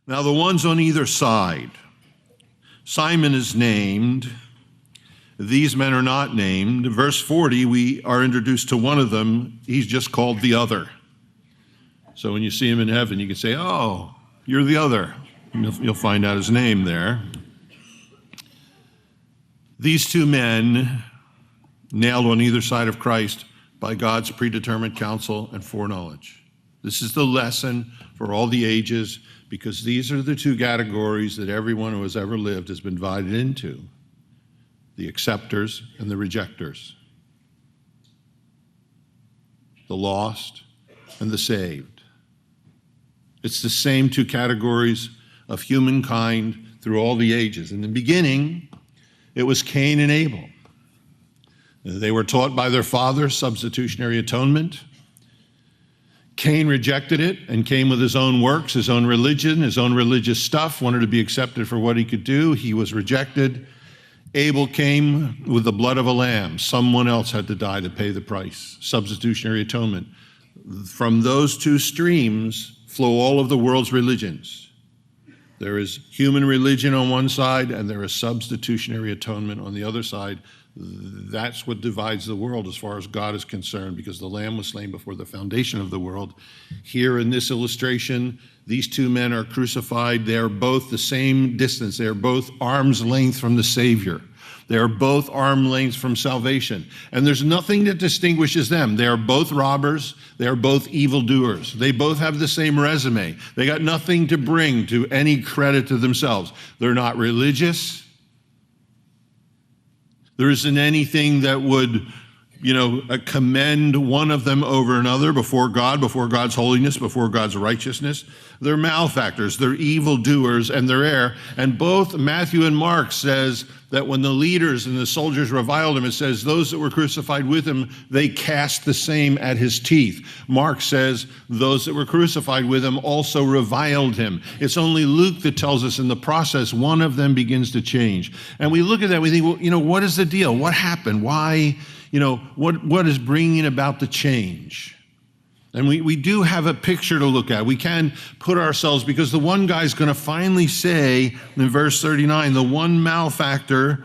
Now the ones on either side, Simon is named. These men are not named. Verse 40, we are introduced to one of them. He's just called the other. So when you see him in heaven, you can say, oh, you're the other. You'll find out his name there. These two men, nailed on either side of Christ by God's predetermined counsel and foreknowledge. This is the lesson for all the ages, because these are the two categories that everyone who has ever lived has been divided into: the acceptors and the rejectors, the lost and the saved. It's the same two categories of humankind through all the ages. In the beginning, it was Cain and Abel. They were taught by their father substitutionary atonement. Cain rejected it and came with his own works, his own religion, his own religious stuff, wanted to be accepted for what he could do. He was rejected. Abel came with the blood of a lamb. Someone else had to die to pay the price. Substitutionary atonement. From those two streams flow all of the world's religions. There is human religion on one side, and there is substitutionary atonement on the other side. That's what divides the world as far as God is concerned, because the Lamb was slain before the foundation of the world. Here in this illustration, these two men are crucified. They are both the same distance. They are both arm's length from the Savior. They are both arm's length from salvation. And there's nothing that distinguishes them. They are both robbers. They are both evildoers. They both have the same resume. They got nothing to bring to any credit to themselves. They're not religious. There isn't anything that would, commend one of them over another before God, before God's holiness, before God's righteousness. They're malefactors, they're evildoers, and they're error. And both Matthew and Mark says that when the leaders and the soldiers reviled him, it says those that were crucified with him, they cast the same at his teeth. Mark says those that were crucified with him also reviled him. It's only Luke that tells us in the process one of them begins to change. And we look at that, we think, well, what is the deal? What happened? Why? What is bringing about the change? And we do have a picture to look at. We can put ourselves, because the one guy's going to finally say in verse 39, the one malefactor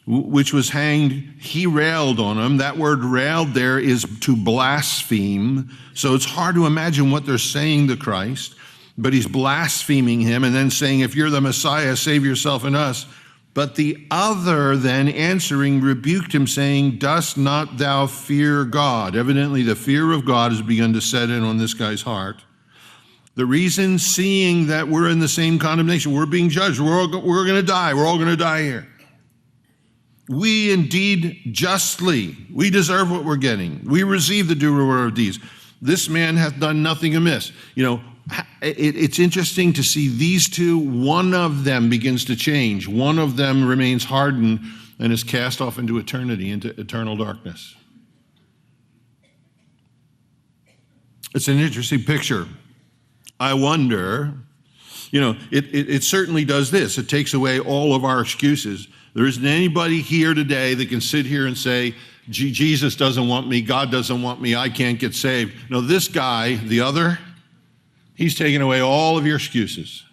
which was hanged, he railed on him. That word railed there is to blaspheme. So it's hard to imagine what they're saying to Christ, but he's blaspheming him and then saying, if you're the Messiah, save yourself and us. But the other then answering rebuked him, saying, dost not thou fear God? Evidently the fear of God has begun to set in on this guy's heart. The reason, seeing that we're in the same condemnation, we're being judged, we're going to die, we're all going to die here. We indeed justly, we deserve what we're getting. We receive the due reward of deeds. This man hath done nothing amiss. It's interesting to see these two. One of them begins to change. One of them remains hardened and is cast off into eternity, into eternal darkness. It's an interesting picture. I wonder, it certainly does this. It takes away all of our excuses. There isn't anybody here today that can sit here and say, Jesus doesn't want me, God doesn't want me, I can't get saved. No, this guy, the other, he's taken away all of your excuses.